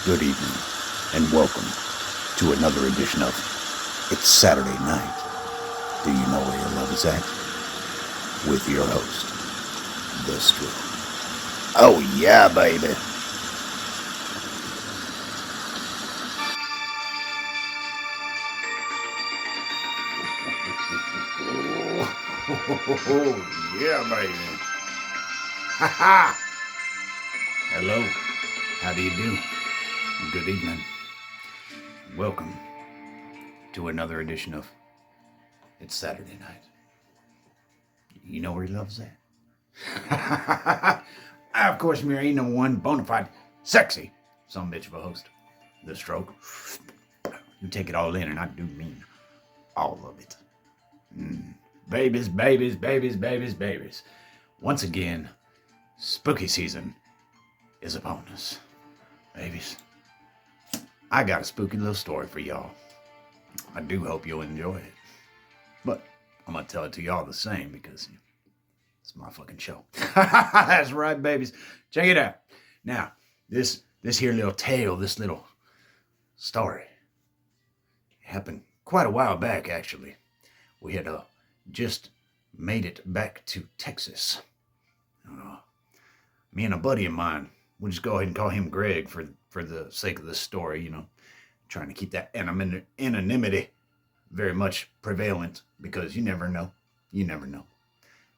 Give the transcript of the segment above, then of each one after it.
Good evening, and welcome to another edition of It's Saturday Night. Do you know where your love is at? With your host, The Stroke. Oh yeah, baby. Oh yeah, baby. Ha ha! Hello, how do you do? Good evening. Welcome to another edition of It's Saturday Night. You know where your love is at? Of course, I'm your A#1 bona fide, sexy, some bitch of a host. The Stroke. You take it all in, and I do mean all of it. Babies, babies, babies, babies, babies. Once again, spooky season is upon us. Babies, I got a spooky little story for y'all. I do hope you'll enjoy it. But I'm going to tell it to y'all the same because it's my fucking show. That's right, babies. Check it out. Now, this here little tale, this little story happened quite a while back, actually. We had just made it back to Texas. Me and a buddy of mine, we'll just go ahead and call him Greg for the sake of this story, trying to keep that anonymity very much prevalent because you never know. You never know.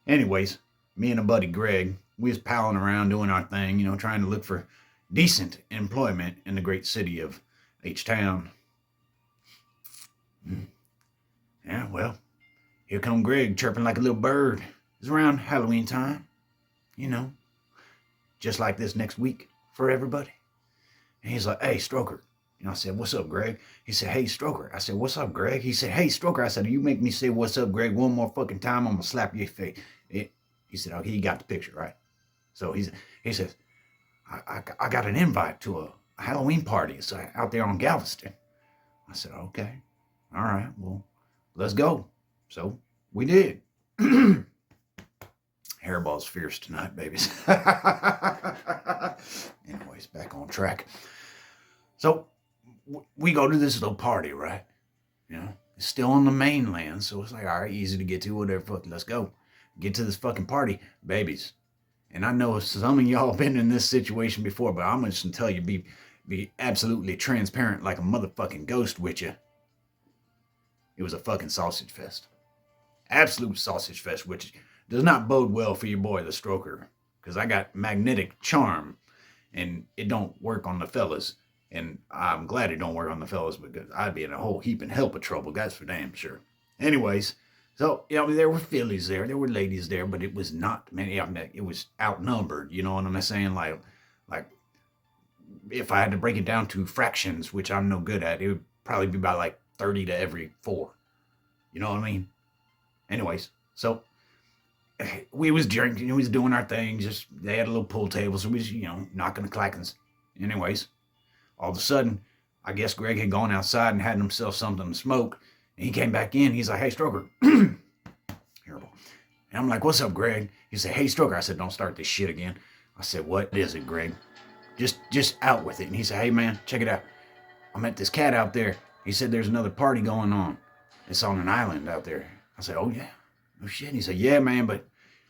Anyways, me and a buddy Greg, we was palling around doing our thing, trying to look for decent employment in the great city of H-Town. Yeah, well, here come Greg chirping like a little bird. It's around Halloween time, just like this next week for everybody. And he's like, hey, Stroker. I said, what's up, Greg? He said, hey, Stroker. I said, what's up, Greg? He said, hey, Stroker. I said, you make me say what's up, Greg, one more fucking time, I'm going to slap your face. He said, okay, you got the picture, right? So he says, I got an invite to a Halloween party. It's out there on Galveston. I said, okay. All right, well, let's go. So we did. Hairball's fierce tonight, babies. Anyways, back on track. So we go to this little party, right? It's still on the mainland, so it's like, all right, easy to get to, whatever. Fuck, let's go. Get to this fucking party, babies. And I know some of y'all been in this situation before, but I'm just gonna tell you, be absolutely transparent like a motherfucking ghost with you. It was a fucking sausage fest. Absolute sausage fest, which does not bode well for your boy, the Stroker, because I got magnetic charm, and it don't work on the fellas. And I'm glad it don't work on the fellas because I'd be in a whole heap and help of trouble. That's for damn sure. Anyways, so, there were fillies there. There were ladies there, but it was not many. It was outnumbered. You know what I'm saying? Like if I had to break it down to fractions, which I'm no good at, it would probably be about like 30 to every 4. You know what I mean? Anyways, so we was drinking, we was doing our thing. Just they had a little pool table, so we was, knocking the clackings. Anyways, all of a sudden, I guess Greg had gone outside and had himself something to smoke. And he came back in. He's like, hey, Stroker. Terrible. And I'm like, what's up, Greg? He said, hey, Stroker. I said, don't start this shit again. I said, what is it, Greg? Just out with it. And he said, hey, man, check it out. I met this cat out there. He said there's another party going on. It's on an island out there. I said, oh, yeah. No shit. And he said, yeah, man, but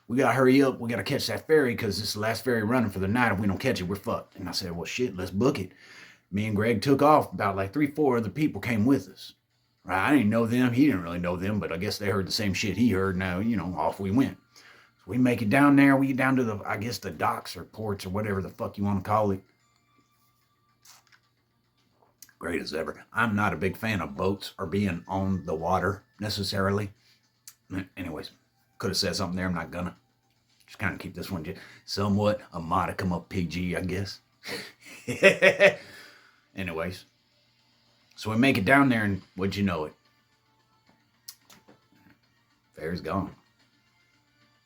we got to hurry up. We got to catch that ferry because it's the last ferry running for the night. If we don't catch it, we're fucked. And I said, well, shit, let's book it. Me and Greg took off. About like 3-4 other people came with us. Right? I didn't know them. He didn't really know them, but I guess they heard the same shit he heard. Now, off we went. So we make it down there. We get down to the docks or ports or whatever the fuck you want to call it. Great as ever. I'm not a big fan of boats or being on the water necessarily. Anyways, could have said something there. I'm not gonna. Just kind of keep this one somewhat a modicum of PG, I guess. Anyways, so we make it down there, and would you know it? Ferry's gone.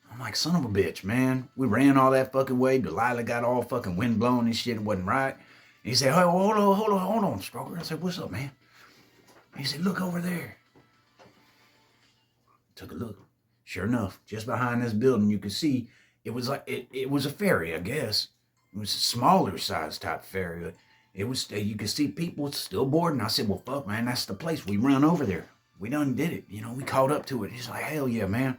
I'm like, son of a bitch, man. We ran all that fucking way. Delilah got all fucking wind blown and shit. It wasn't right. And he said, hey, hold on, Stroker. I said, what's up, man? He said, look over there. Took a look. Sure enough, just behind this building, you could see it was like it was a ferry, I guess. It was a smaller size type ferry. it was, you could see people still boarding. I said, well, fuck, man, that's the place. We run over there. We done did it. We caught up to it. He's like, hell yeah, man.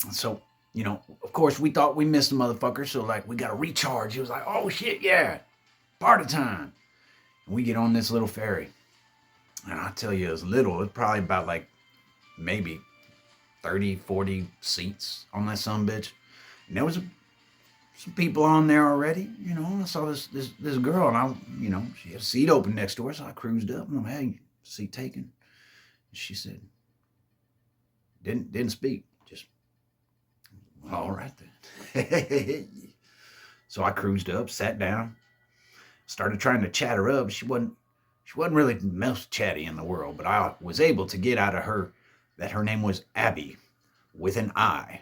And so, of course, we thought we missed the motherfucker. So, like, we got to recharge. He was like, oh, shit, yeah, party time. And we get on this little ferry. And I tell you, it's probably about like maybe 30, 40 seats on that sumbitch. And there was some people on there already. I saw this girl, and she had a seat open next to her, so I cruised up and I'm, hey, seat taken. And she said, didn't speak, just, all right then. So I cruised up, sat down, started trying to chat her up. She wasn't really the most chatty in the world, but I was able to get out of her that her name was Abbi, with an I.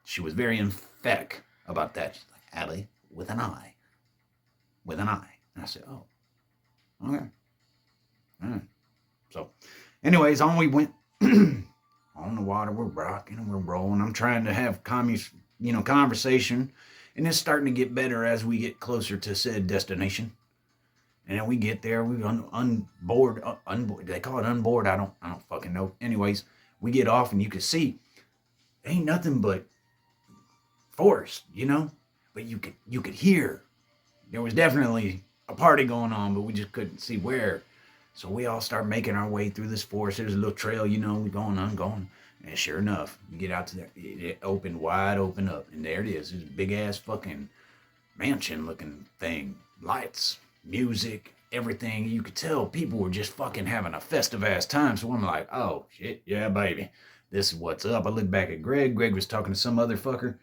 She was very emphatic about that. She's like, Abbi, with an I. With an I. And I said, oh, okay. So, anyways, on we went. On the water, we're rocking and we're rolling. I'm trying to have conversation, and it's starting to get better as we get closer to said destination. And then we get there, we unboard. They call it unboard. I don't fucking know. Anyways, we get off, and you can see, ain't nothing but forest, But you could hear. There was definitely a party going on, but we just couldn't see where. So we all start making our way through this forest. There's a little trail, we're going. And sure enough, you get out to there, it opened wide open up, and there it is. This big ass fucking mansion looking thing, lights, music, everything. You could tell people were just fucking having a festive ass time. So I'm like, oh shit, yeah, baby, this is what's up. I looked back at Greg. Greg was talking to some other fucker,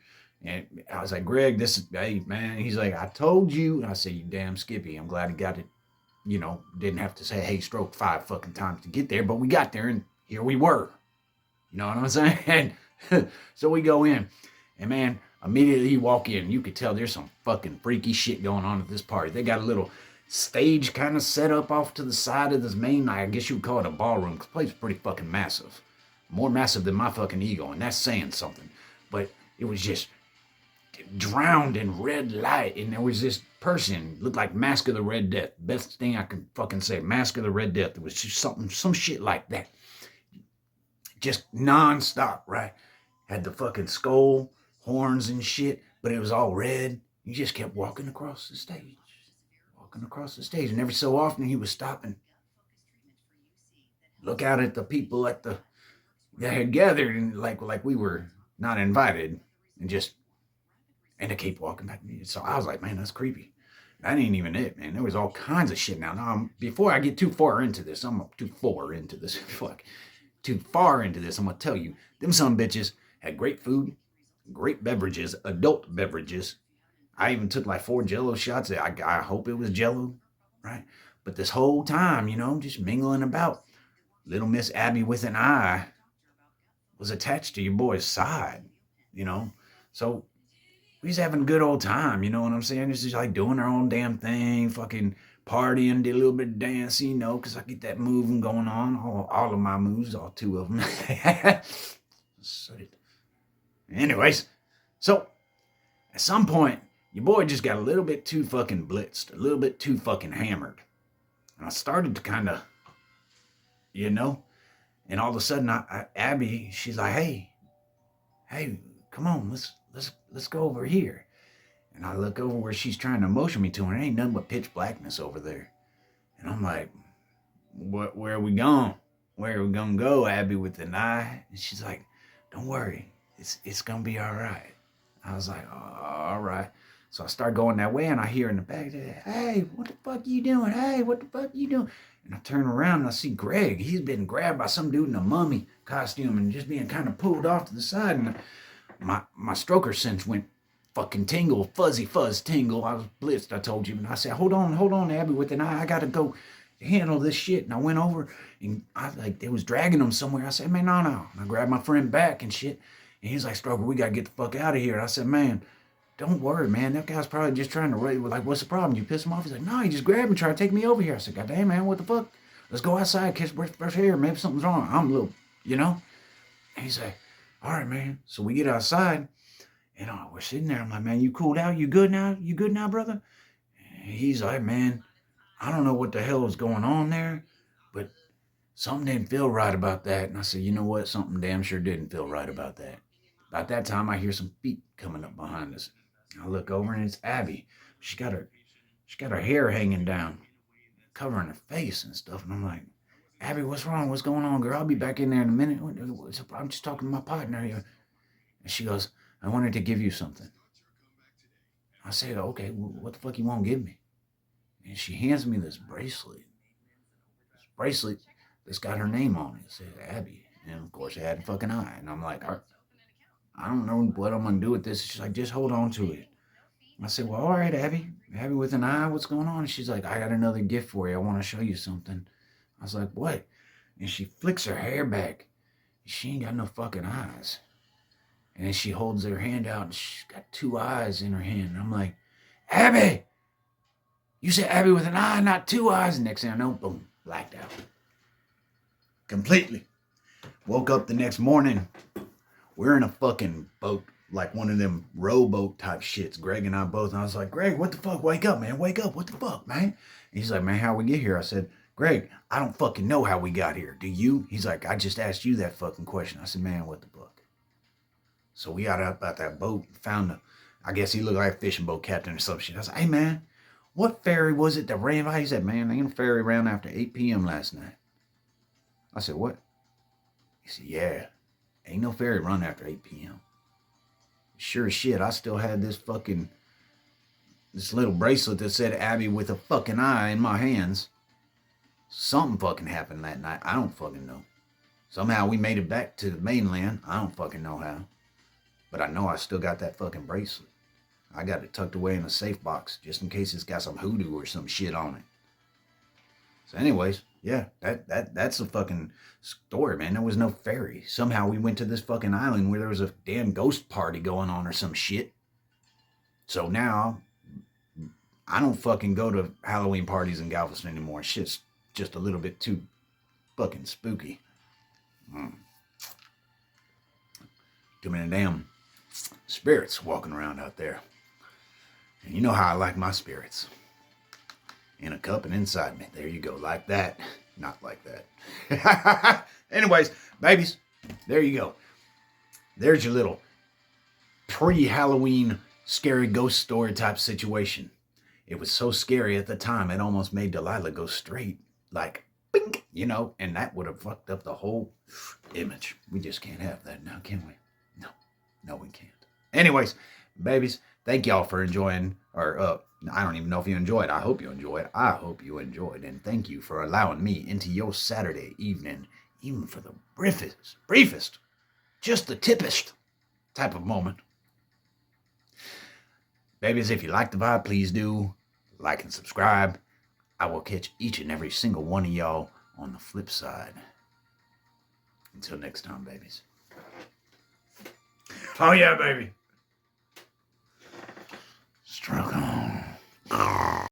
and I was like, Greg, hey man. He's like, I told you. And I said, you damn Skippy. I'm glad he got it. Didn't have to say, hey, stroke 5 fucking times to get there, but we got there, and here we were. You know what I'm saying? So we go in, and man, immediately you walk in, you could tell there's some fucking freaky shit going on at this party. They got a little stage kind of set up off to the side of this main, I guess you would call it a ballroom, because the place is pretty fucking massive. More massive than my fucking ego, and that's saying something. But it was just drowned in red light, and there was this person, looked like Mask of the Red Death. Best thing I can fucking say, Mask of the Red Death. It was just some shit like that. Just non-stop, right? Had the fucking skull, horns and shit, but it was all red. You just kept walking across the stage. And every so often he was stopping, look out at the people that had gathered, and like we were not invited, and to keep walking back. So I was like, man, that's creepy. That ain't even it, man. There was all kinds of shit. Now, before I get too far into this, I'm going to tell you, them some bitches had great food, great beverages, adult beverages. I even took like 4 Jello shots. I hope it was Jello, right? But this whole time, just mingling about, little Miss Abbi with an I was attached to your boy's side, So we was having a good old time, you know what I'm saying? Just like doing our own damn thing, fucking partying, did a little bit of dancing, because I get that moving going on. All of my moves, all 2 of them. Anyways, so at some point, your boy just got a little bit too fucking blitzed, a little bit too fucking hammered. And I started to kind of, and all of a sudden, Abbi, she's like, hey, come on, let's go over here. And I look over where she's trying to motion me to, and there ain't nothing but pitch blackness over there. And I'm like, where are we going? Where are we going to go, Abbi with an eye? And she's like, don't worry, it's going to be all right. I was like, oh, all right. So I start going that way, and I hear in the back, hey, what the fuck you doing? Hey, what the fuck you doing? And I turn around, and I see Greg. He's been grabbed by some dude in a mummy costume and just being kind of pulled off to the side. And my stroker sense went fucking tingle, fuzzy fuzz tingle. I was blitzed, I told you. And I said, hold on, Abbi with an eye. I got to go handle this shit. And I went over, and they was dragging him somewhere. I said, man, no. And I grabbed my friend back and shit. And he's like, Stroker, we got to get the fuck out of here. And I said, man, don't worry, man. That guy's probably just trying to raise. Like, what's the problem? You piss him off? He's like, no, he just grabbed me, trying to take me over here. I said, God damn, man, what the fuck? Let's go outside, catch fresh air. Maybe something's wrong. I'm a little, And he's like, all right, man. So we get outside, and we're sitting there. I'm like, man, you cooled out? You good now? You good now, brother? And he's like, man, I don't know what the hell was going on there, but something didn't feel right about that. And I said, you know what? Something damn sure didn't feel right about that. About that time, I hear some feet coming up behind us. I look over and it's Abby. She got her hair hanging down, covering her face and stuff. And I'm like, Abby, what's wrong? What's going on, girl? I'll be back in there in a minute. I'm just talking to my partner here. And she goes, I wanted to give you something. I said, okay, what the fuck you want to give me? And she hands me this bracelet. This bracelet that's got her name on it. It said Abby. And of course, it had a fucking eye. And I'm like, I don't know what I'm going to do with this. She's like, just hold on to it. I said, well, all right, Abby. Abby with an eye, what's going on? And she's like, I got another gift for you. I want to show you something. I was like, what? And she flicks her hair back. She ain't got no fucking eyes. And then she holds her hand out and she's got two eyes in her hand. And I'm like, Abby! You said Abby with an eye, not two eyes. And next thing I know, boom, blacked out. Completely. Woke up the next morning. We're in a fucking boat, like one of them rowboat type shits. Greg and I both. And I was like, Greg, what the fuck? Wake up, man. Wake up. What the fuck, man? And he's like, man, how we get here? I said, Greg, I don't fucking know how we got here. Do you? He's like, I just asked you that fucking question. I said, man, what the fuck? So we got up out that boat, found I guess he looked like a fishing boat captain or some shit. I was like, hey, man, what ferry was it that ran by? He said, man, there ain't a ferry around after 8 p.m. last night. I said, what? He said, yeah, ain't no ferry run after 8 p.m. Sure as shit, I still had this little bracelet that said Abby with a fucking eye in my hands. Something fucking happened that night. I don't fucking know. Somehow we made it back to the mainland. I don't fucking know how. But I know I still got that fucking bracelet. I got it tucked away in a safe box just in case it's got some hoodoo or some shit on it. So anyways, yeah, that's a fucking story, man. There was no ferry. Somehow we went to this fucking island where there was a damn ghost party going on or some shit. So now I don't fucking go to Halloween parties in Galveston anymore. Shit's just a little bit too fucking spooky. Too many damn spirits walking around out there. And you know how I like my spirits. In a cup and inside me. There you go. Like that. Not like that. Anyways, babies, there you go. There's your little pre-Halloween scary ghost story type situation. It was so scary at the time, it almost made Delilah go straight. Like, bink, you know, and that would have fucked up the whole image. We just can't have that now, can we? No, we can't. Anyways, babies, thank y'all for enjoying, or I don't even know if you enjoyed. I hope you enjoyed. I hope you enjoyed, and thank you for allowing me into your Saturday evening, even for the briefest, just the tippest type of moment. Babies, if you like the vibe, please do like and subscribe. I will catch each and every single one of y'all on the flip side. Until next time, babies. Oh yeah, baby.